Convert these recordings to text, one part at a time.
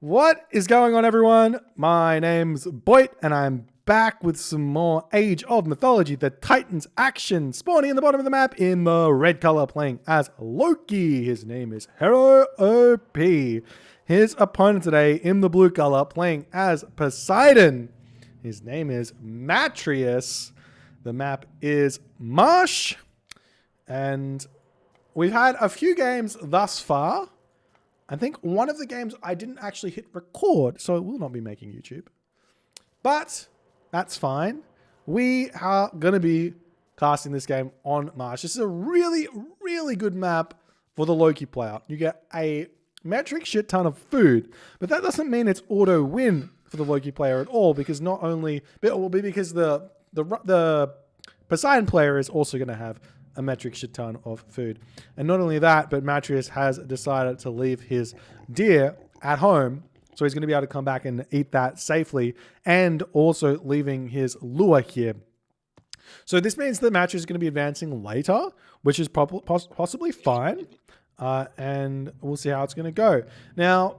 What is going on, everyone? My name's Boit, and I'm back with some more Age of Mythology, the Titans action, spawning in the bottom of the map in the red color, playing as Loki. His name is HerroOP. His opponent today in the blue color, playing as Poseidon. His name is Matreiuss. The map is Marsh, and we've had a few games thus far. I think one of the games I didn't actually hit record, so it will not be making YouTube. But that's fine. We are going to be casting this game on Marsh. This is a really, really good map for the Loki player. You get a metric shit ton of food, but that doesn't mean it's auto win for the Loki player at all, because not only, but it will be because the Poseidon player is also going to have a metric shit ton of food. And not only that, but Matreiuss has decided to leave his deer at home, so he's going to be able to come back and eat that safely, and also leaving his lure here. So this means that Matreiuss is going to be advancing later, which is possibly fine, and we'll see how it's going to go. Now,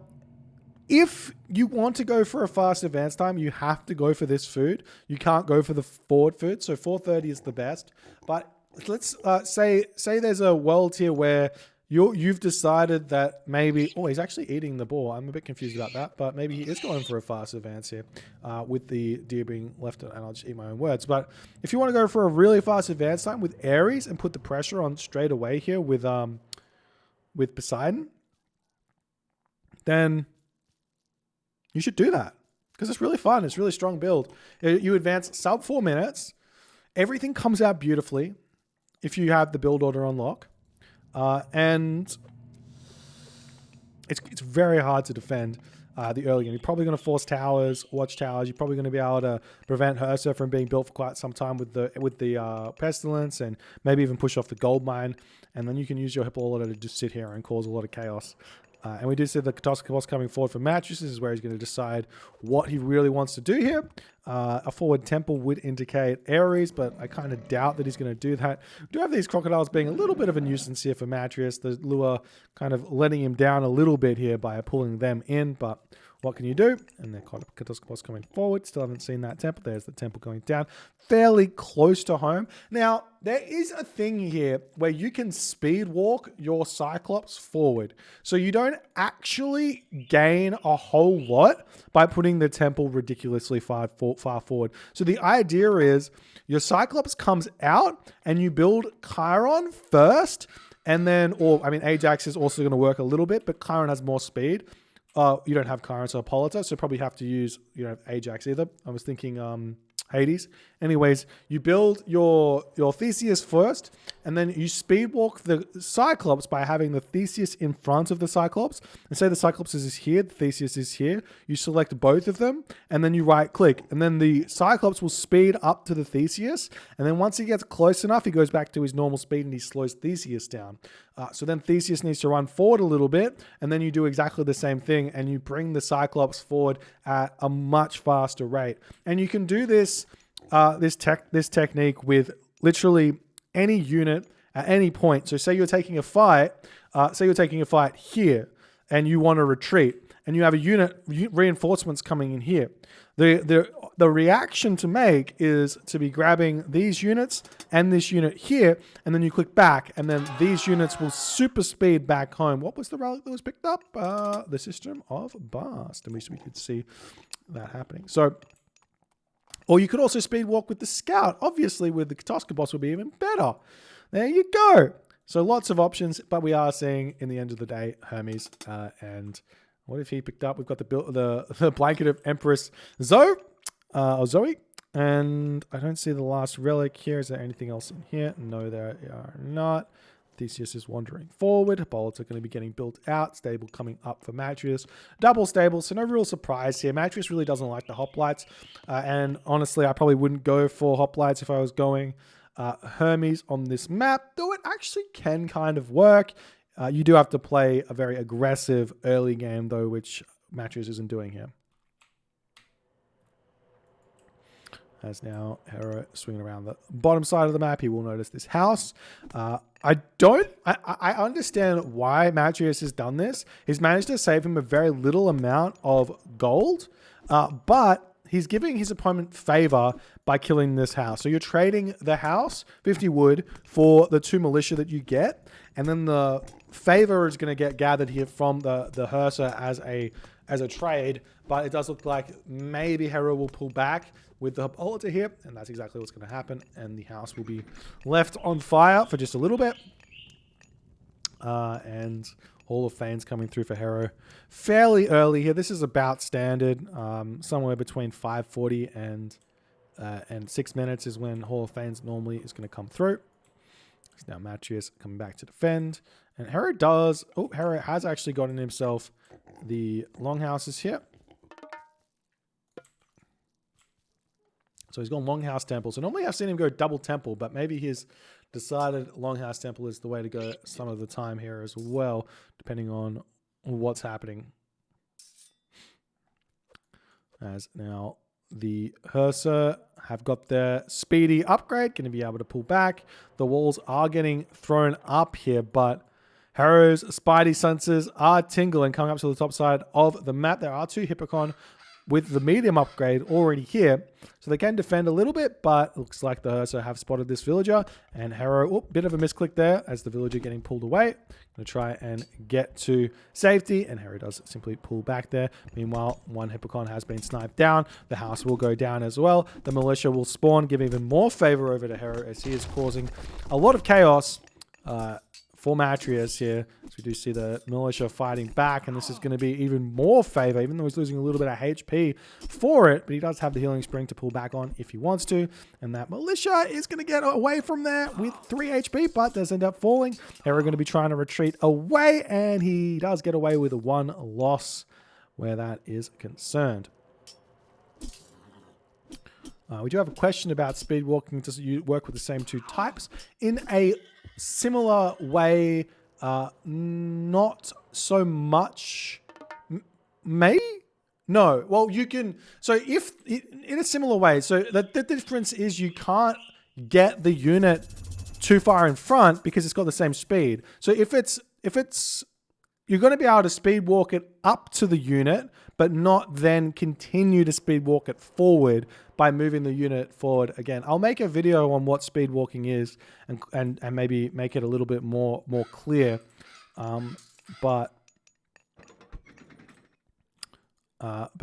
if you want to go for a fast advance time, you have to go for this food. You can't go for the forward food, so 430 is the best. But let's say there's a world here where you've decided that maybe... Oh, he's actually eating the boar. I'm a bit confused about that, but maybe he is going for a fast advance here with the deer being left, and I'll just eat my own words. But if you want to go for a really fast advance time with Ares and put the pressure on straight away here with Poseidon, then you should do that, because it's really fun. It's a really strong build. You advance sub 4 minutes. Everything comes out beautifully if you have the build order on lock. And it's very hard to defend the early game. You're probably going to force towers, watch towers. You're probably going to be able to prevent Herro from being built for quite some time with the pestilence, and maybe even push off the gold mine. And then you can use your Hippolyta to just sit here and cause a lot of chaos. And we do see the Katoska boss coming forward for Matreiuss. This is where he's going to decide what he really wants to do here. A forward temple would indicate Ares, but I kind of doubt that he's going to do that. We do have these crocodiles being a little bit of a nuisance here for Matreiuss. The lure kind of letting him down a little bit here by pulling them in, but what can you do? And the Katoska boss coming forward. Still haven't seen that temple. There's the temple going down. Fairly close to home. Now, there is a thing here where you can speed walk your Cyclops forward. So you don't actually gain a whole lot by putting the temple ridiculously far forward. So the idea is your Cyclops comes out and you build Chiron first, and then, Ajax is also going to work a little bit, but Chiron has more speed. You don't have Chiron, so Hippolyta, so probably have to use, Ajax either. I was thinking Hades. Anyways, you build your Theseus first, and then you speed walk the Cyclops by having the Theseus in front of the Cyclops. And say the Cyclops is here, the Theseus is here. You select both of them, and then you right click. And then the Cyclops will speed up to the Theseus. And then once he gets close enough, he goes back to his normal speed and he slows Theseus down. So then Theseus needs to run forward a little bit, and then you do exactly the same thing, and you bring the Cyclops forward at a much faster rate. And you can do this technique with literally any unit at any point. So say you're taking a fight, here, and you want to retreat, and you have reinforcements coming in here. The reaction to make is to be grabbing these units and this unit here, and then you click back, and then these units will super speed back home. What was the relic that was picked up? The System of Bast. At least we could see that happening. So, or you could also speed walk with the Scout. Obviously, with the Katoska boss would be even better. There you go. So lots of options, but we are seeing, in the end of the day, Hermes. And what if he picked up? We've got the blanket of Empress Zoe. And I don't see the last relic here. Is there anything else in here? No, there are not. Theseus is wandering forward. Hippolyta are going to be getting built out. Stable coming up for Matreiuss. Double stable, so no real surprise here. Matreiuss really doesn't like the hoplites. And honestly, I probably wouldn't go for hoplites if I was going Hermes on this map, though it actually can kind of work. You do have to play a very aggressive early game, though, which Matreiuss isn't doing here. As now Herro swinging around the bottom side of the map, he will notice this house. I understand why Matreiuss has done this. He's managed to save him a very little amount of gold, but he's giving his opponent favor by killing this house. So you're trading the house, 50 wood, for the 2 militia that you get, and then the favor is going to get gathered here from the Herso as a trade. But it does look like maybe Herro will pull back with the Hippolyta here, and that's exactly what's going to happen. And the house will be left on fire for just a little bit. And Hall of Fame's coming through for Herro fairly early here. This is about standard. Somewhere between 5:40 and 6 minutes is when Hall of Fame's normally is going to come through. So now Matreiuss coming back to defend. And Herro does... Oh, Herro has actually gotten himself the longhouses here. So he's gone Longhouse Temple. So normally I've seen him go double temple, but maybe he's decided Longhouse Temple is the way to go some of the time here as well, depending on what's happening. As now the Herso have got their speedy upgrade, going to be able to pull back. The walls are getting thrown up here, but Herro's spidey senses are tingling coming up to the top side of the map. There are 2 Hippocon with the medium upgrade already here. So they can defend a little bit, but it looks like the Herso have spotted this villager. And Herro, bit of a misclick there as the villager getting pulled away. Going to try and get to safety, and Herro does simply pull back there. Meanwhile, 1 Hippocon has been sniped down. The house will go down as well. The militia will spawn, give even more favor over to Herro as he is causing a lot of chaos for Matreiuss here. So we do see the militia fighting back, and this is going to be even more favor, even though he's losing a little bit of HP for it, but he does have the healing spring to pull back on if he wants to, and that militia is going to get away from there with 3 HP, but does end up falling. Herro going to be trying to retreat away, and he does get away with 1 loss where that is concerned. We do have a question about speed walking. Does it work with the same 2 types? In a similar way, not so much. Maybe? No. Well, you can... So if... In a similar way, so the difference is you can't get the unit too far in front because it's got the same speed. So if it's... You're going to be able to speed walk it up to the unit, but not then continue to speed walk it forward by moving the unit forward again. I'll make a video on what speed walking is and maybe make it a little bit more clear. But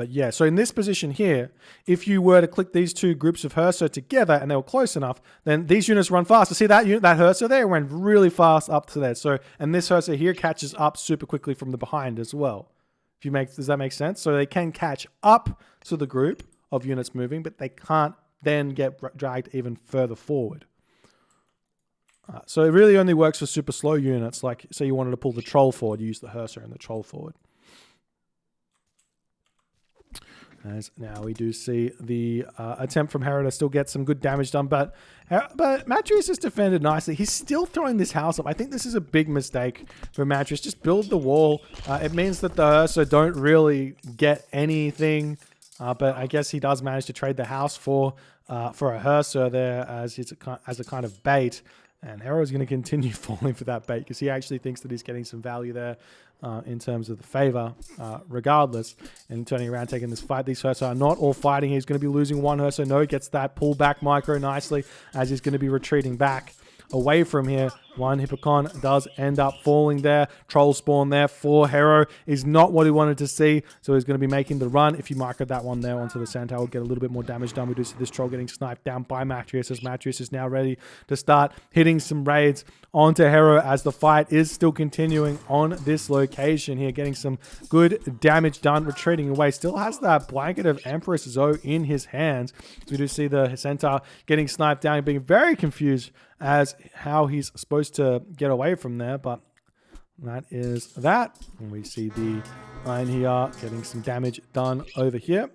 yeah, so in this position here, if you were to click these 2 groups of Herso together and they were close enough, then these units run faster. See that unit, that Herso there went really fast up to there. So, and this Herso here catches up super quickly from the behind as well. Does that make sense? So they can catch up to the group of units moving, but they can't then get dragged even further forward. So it really only works for super slow units. Like, say you wanted to pull the troll forward, you use the Herso and the troll forward. As now we do see the attempt from Herro to still get some good damage done, but Matreiuss has defended nicely. He's still throwing this house up. I think this is a big mistake for Matreiuss. Just build the wall. It means that the Herso don't really get anything, but I guess he does manage to trade the house for a Herso there as a kind of bait. And Herro is going to continue falling for that bait because he actually thinks that he's getting some value there in terms of the favor, regardless. And turning around, taking this fight. These Herso are not all fighting. He's going to be losing 1 Herso. No, he gets that pull back micro nicely as he's going to be retreating back away from here. 1 Hippocon does end up falling there. Troll spawn there for Herro is not what he wanted to see. So he's going to be making the run. If you micro that one there onto the centaur, we'll get a little bit more damage done. We do see this troll getting sniped down by Matreiuss as Matreiuss is now ready to start hitting some raids onto Herro as the fight is still continuing on this location here, getting some good damage done, retreating away. Still has that blanket of Empress Zoe in his hands. So we do see the centaur getting sniped down, being very confused as how he's supposed to get away from there, but that is that. And we see the line here getting some damage done over here.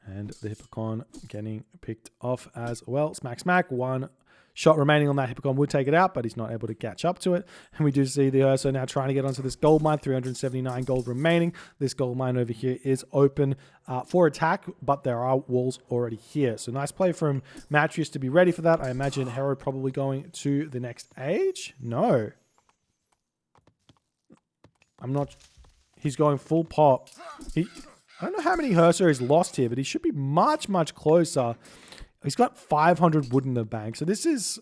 And the Hippocon getting picked off as well. Smack, smack. 1 shot remaining on that Hippocon would take it out, but he's not able to catch up to it. And we do see the Herso now trying to get onto this gold mine, 379 gold remaining. This gold mine over here is open for attack, but there are walls already here. So nice play from Matreiuss to be ready for that. I imagine Herro probably going to the next age. No. I'm not... He's going full pop. I don't know how many Herso he's lost here, but he should be much, much closer. He's got 500 wood in the bank. So this is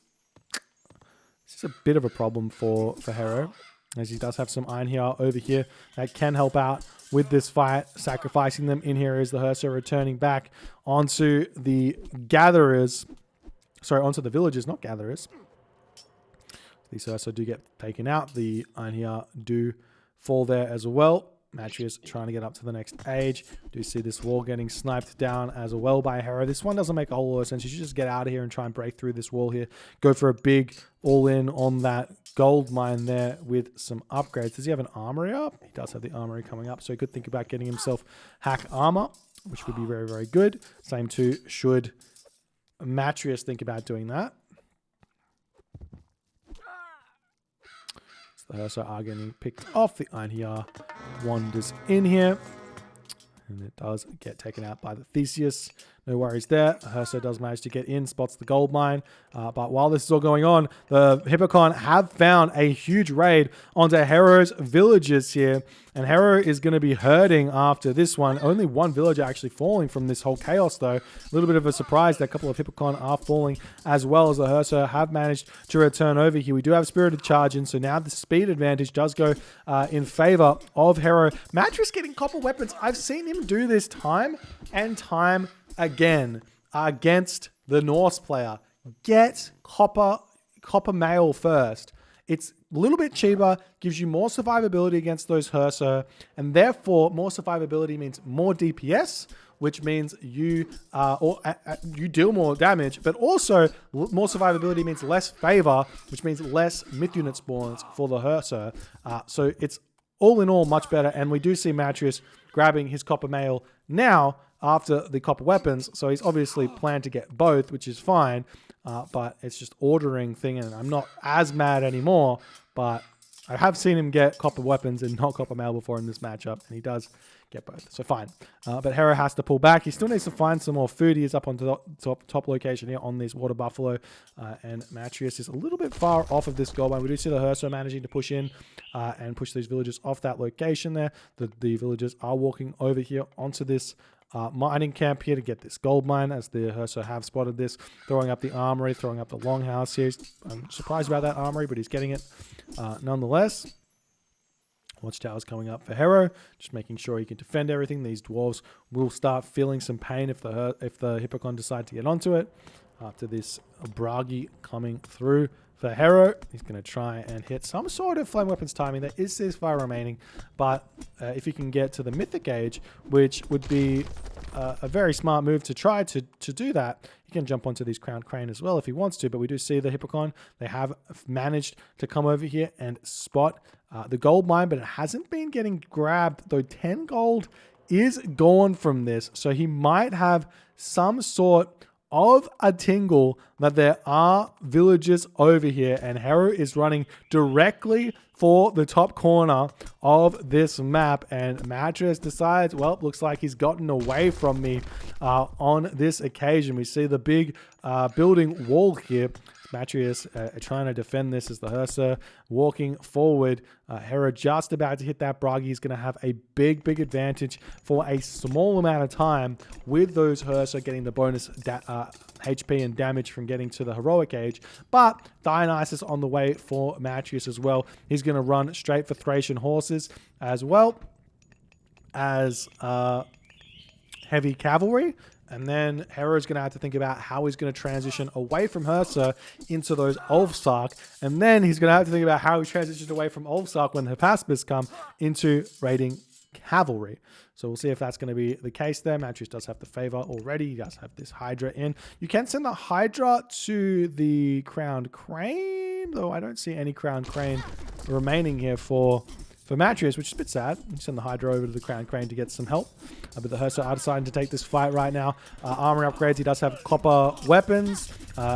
a bit of a problem for Herro, as he does have some iron here over here that can help out with this fight. Sacrificing them in here is the Herso returning back onto the gatherers. Sorry, onto the villagers, not gatherers. These Herso do get taken out. The iron here do fall there as well. Matreiuss trying to get up to the next age. Do see this wall getting sniped down as well by Herro. This one doesn't make a whole lot of sense. You should just get out of here and try and break through this wall here. Go for a big all-in on that gold mine there with some upgrades. Does he have an armory up? He does have the armory coming up, so he could think about getting himself hack armor, which would be very, very good. Same too should Matreiuss think about doing that. The Herso are getting picked off. The iron here wanders in here. And it does get taken out by the Theseus. No worries there. Herso does manage to get in, spots the gold mine. But while this is all going on, the Hippocon have found a huge raid onto Herro's villages here. And Herro is going to be hurting after this one. Only one villager actually falling from this whole chaos, though. A little bit of a surprise that a couple of Hippocon are falling, as well as the Herso have managed to return over here. We do have Spirited Charge in, so now the speed advantage does go in favor of Herro. Matreiuss getting copper weapons. I've seen him do this time and time again against the Norse player. Get copper mail first. It's a little bit cheaper, gives you more survivability against those Herso, and therefore more survivability means more DPS, which means you you deal more damage, but also more survivability means less favor, which means less myth unit spawns for the Herso. So it's all in all much better, and we do see Matreiuss grabbing his copper mail now after the copper weapons, so he's obviously planned to get both, which is fine, but it's just ordering thing, and I'm not as mad anymore, but I have seen him get copper weapons and not copper mail before in this matchup, and he does get both, so fine. But Herro has to pull back. He still needs to find some more food. He is up on the top location here on this water buffalo, and Matreiuss is a little bit far off of this goal line. We do see the Herso managing to push in and push these villagers off that location there. The villagers are walking over here onto this mining camp here to get this gold mine, as the Herso have spotted this, throwing up the armory, throwing up the longhouse here. I'm surprised about that armory, but he's getting it nonetheless. Watchtower's coming up for Herro, just making sure he can defend everything. These dwarves will start feeling some pain if the Hippocon decide to get onto it. After this Bragi coming through for Herro, he's going to try and hit some sort of flame weapons timing. There is ceasefire remaining, but if you can get to the mythic age, which would be a very smart move to try to do that, he can jump onto these crowned crane as well if he wants to. But we do see the Hippocon, they have managed to come over here and spot the gold mine, but it hasn't been getting grabbed, though 10 gold is gone from this. So he might have some sort of a tingle that there are villagers over here, and Herro is running directly for the top corner of this map, and Matreiuss decides, well, looks like he's gotten away from me on this occasion. We see the big building wall here. Matreiuss trying to defend this as the Herso walking forward. Herro just about to hit that Bragi. He's going to have a big advantage for a small amount of time with those Herso getting the bonus HP and damage from getting to the heroic age. But Dionysus on the way for Matreiuss as well. He's going to run straight for Thracian horses as well as heavy cavalry. And then Herro's going to have to think about how he's going to transition away from Herso into those Ulfsark. And then he's going to have to think about how he transitions away from Ulfsark when the Hypaspis come into raiding cavalry. So we'll see if that's going to be the case there. Matreiuss does have the favor already. He does have this Hydra in. You can send the Hydra to the Crowned Crane, though I don't see any Crowned Crane remaining here for for Matreiuss, which is a bit sad. Send the Hydra over to the Crown Crane to get some help. But the Herso are deciding to take this fight right now. Armor upgrades. He does have copper weapons,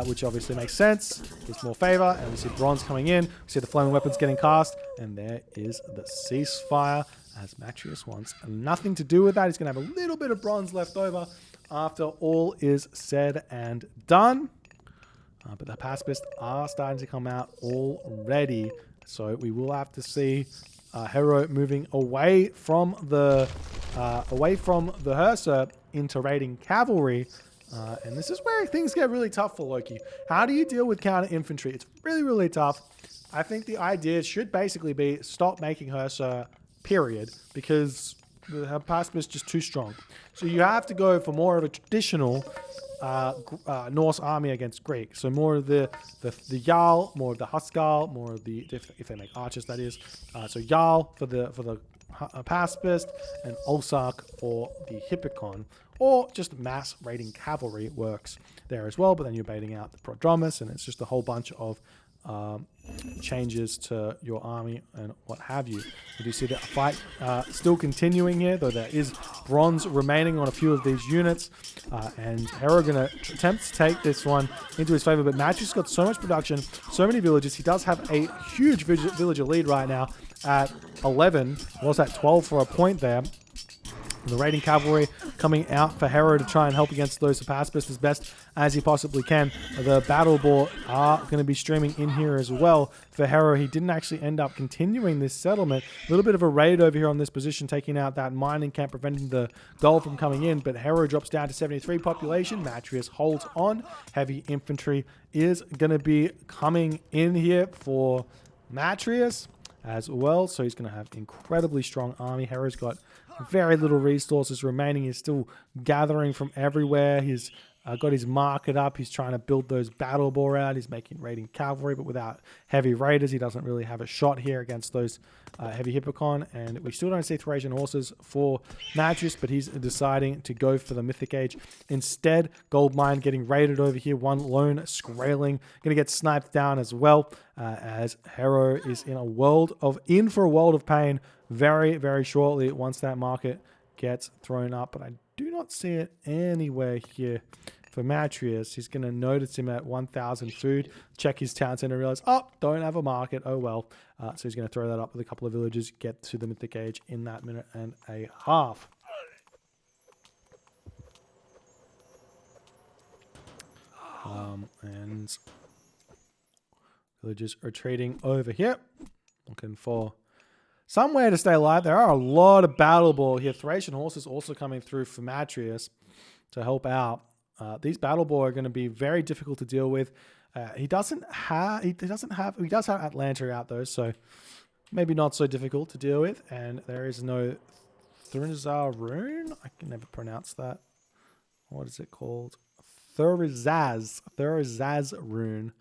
which obviously makes sense. Gives more favor. And we see bronze coming in. We see the flaming weapons getting cast. And there is the ceasefire, as Matreiuss wants nothing to do with that. He's going to have a little bit of bronze left over after all is said and done. But the pacifists are starting to come out already. So we will have to see Herro moving away from the Herso into raiding cavalry. And this is where things get really tough for Loki. How do you deal with counter infantry? It's really, really tough. I think the idea should basically be stop making Herso, period, because the pacifist is just too strong. So you have to go for more of a traditional Norse army against Greek. So more of the Jarl, more of the Huskarl, more of the, if they make archers, that is. So Jarl for the pacifist, and Olsark for the Hippikon, or just mass raiding cavalry works there as well. But then you're baiting out the Prodromus, and it's just a whole bunch of changes to your army and what have you. You do see that fight still continuing here, though there is bronze remaining on a few of these units, and Herro going to attempt to take this one into his favor, but Matreiuss got so much production, so many villages. He does have a huge villager lead right now at 11, was at 12 for a point there. The raiding cavalry coming out for Herro to try and help against those pacifists as best as he possibly can. The battle boar are going to be streaming in here as well for Herro. He didn't actually end up continuing this settlement. A little bit of a raid over here on this position, taking out that mining camp, preventing the gold from coming in. But Herro drops down to 73 population. Matreiuss holds on. Heavy infantry is going to be coming in here for Matreiuss as well. So he's going to have incredibly strong army. Herro's got very little resources remaining. He's still gathering from everywhere. He's got his market up. He's trying to build those battle boar out. He's making raiding cavalry, but without heavy raiders, he doesn't really have a shot here against those heavy Hippikon. And we still don't see Thracian horses for Matreiuss, but he's deciding to go for the Mythic Age instead. Gold mine getting raided over here. One lone Skraeling going to get sniped down as well, as Herro is in for a world of pain very, very shortly once that market gets thrown up. But I do not see it anywhere here for Matreiuss. He's going to notice him at 1,000 food, check his town center, realize, oh, don't have a market, oh well. So he's going to throw that up with a couple of villagers, get to the Mythic Age in that minute and a half. And villagers are trading over here, looking for somewhere to stay alive. There are a lot of battle boar here. Thracian horses also coming through for Matreiuss to help out. These battle boar are going to be very difficult to deal with. He does have Atlanta out though, so maybe not so difficult to deal with. And there is no Thurzar rune. I can never pronounce that. What is it called? Thurzaz rune.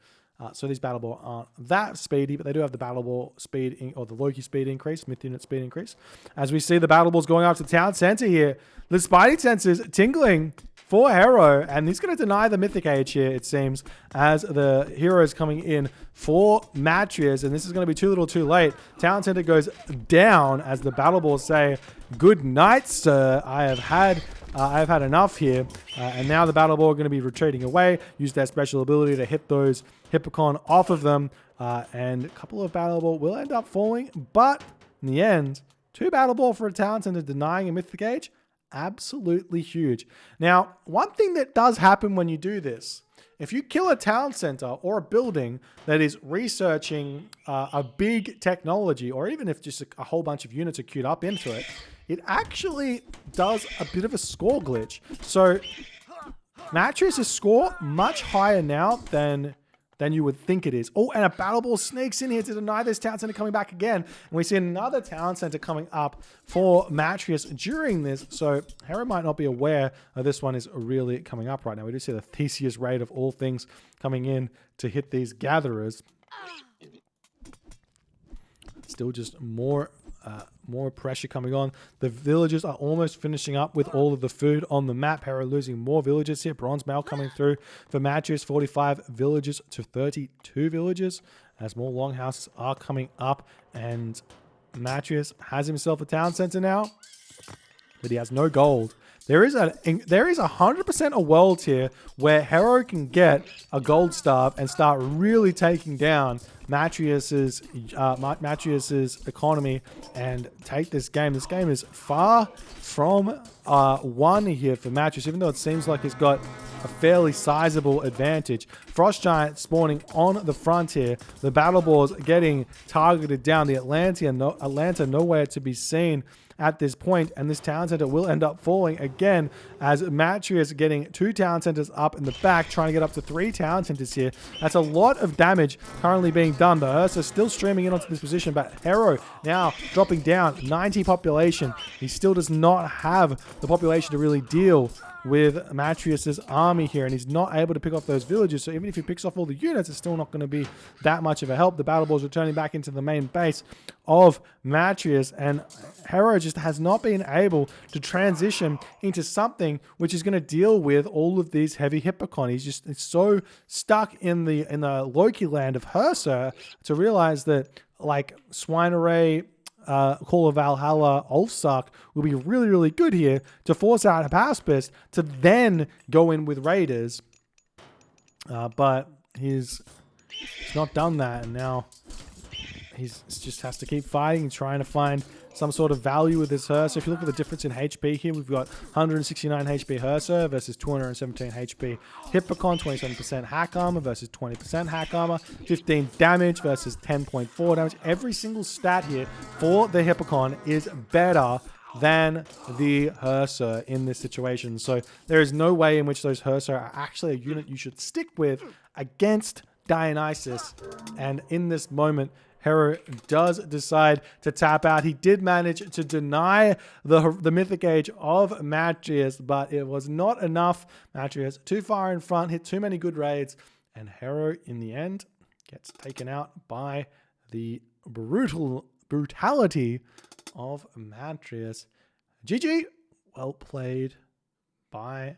So these battle boar aren't that speedy, but they do have the battle boar speed or the Loki speed increase, myth unit speed increase. As we see the battle boars going up to the town center here, the Spidey senses tingling for Herro, and he's going to deny the Mythic Age here, it seems, as the heroes coming in for Matreiuss, and this is going to be too little too late. Town center goes down as the battle boars say, "Good night, sir. I have had enough here." And now the battle boar are going to be retreating away, use their special ability to hit those Hippikon off of them, and a couple of battle boar will end up falling, but in the end, 2 battle boar for a town center denying a Mythic Age, absolutely huge. Now, one thing that does happen when you do this, if you kill a town center or a building that is researching a big technology, or even if just a whole bunch of units are queued up into it, it actually does a bit of a score glitch. So Matreiuss' score much higher now than you would think it is. Oh, and a battle boar sneaks in here to deny this town center coming back again. And we see another town center coming up for Matreiuss during this. So Herro might not be aware of this one is really coming up right now. We do see the Theseus raid of all things coming in to hit these gatherers. Still just more pressure coming on. The villagers are almost finishing up with all of the food on the map. Herro losing more villagers here. Bronze mail coming through for Matreiuss, 45 villagers to 32 villagers, as more longhouses are coming up, and Matreiuss has himself a town center now, but he has no gold. There is 100% a world here where Herro can get a gold staff and start really taking down Matreiuss's economy and take this game. This game is far from won here for Matreiuss, even though it seems like he's got a fairly sizable advantage. Frost Giant spawning on the front here. The Battle Boars getting targeted down. The Atlanta nowhere to be seen at this point, and this town center will end up falling again as Matreiuss getting 2 town centers up in the back, trying to get up to 3 town centers here. That's a lot of damage currently being done. The Herro still streaming in onto this position, but Herro now dropping down 90 population. He still does not have the population to really deal with Matreiuss's army here, and he's not able to pick off those villages. So even if he picks off all the units, it's still not going to be that much of a help. The Battle Boars returning back into the main base of Matreiuss, and Herro just has not been able to transition into something which is going to deal with all of these heavy Hippocon. He's so stuck in the Loki land of Herro to realize that like Swineray, Call of Valhalla, Ulfsuck will be really, really good here to force out Hapaspist to then go in with Raiders. But he's not done that, and now he's just has to keep fighting and trying to find some sort of value with this Herro. So if you look at the difference in HP here, we've got 169 HP Herro versus 217 HP Hippocon, 27% hack armor versus 20% hack armor, 15 damage versus 10.4 damage. Every single stat here for the Hippocon is better than the Herro in this situation. So there is no way in which those Herro are actually a unit you should stick with against Dionysus. And in this moment, Herro does decide to tap out. He did manage to deny the Mythic Age of Matreiuss, but it was not enough. Matreiuss too far in front, hit too many good raids, and Herro in the end gets taken out by the brutality of Matreiuss. GG, well played by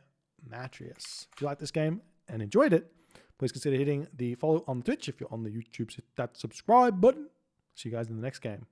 Matreiuss. If you like this game and enjoyed it, please consider hitting the follow on Twitch. If you're on the YouTube, hit that subscribe button. See you guys in the next game.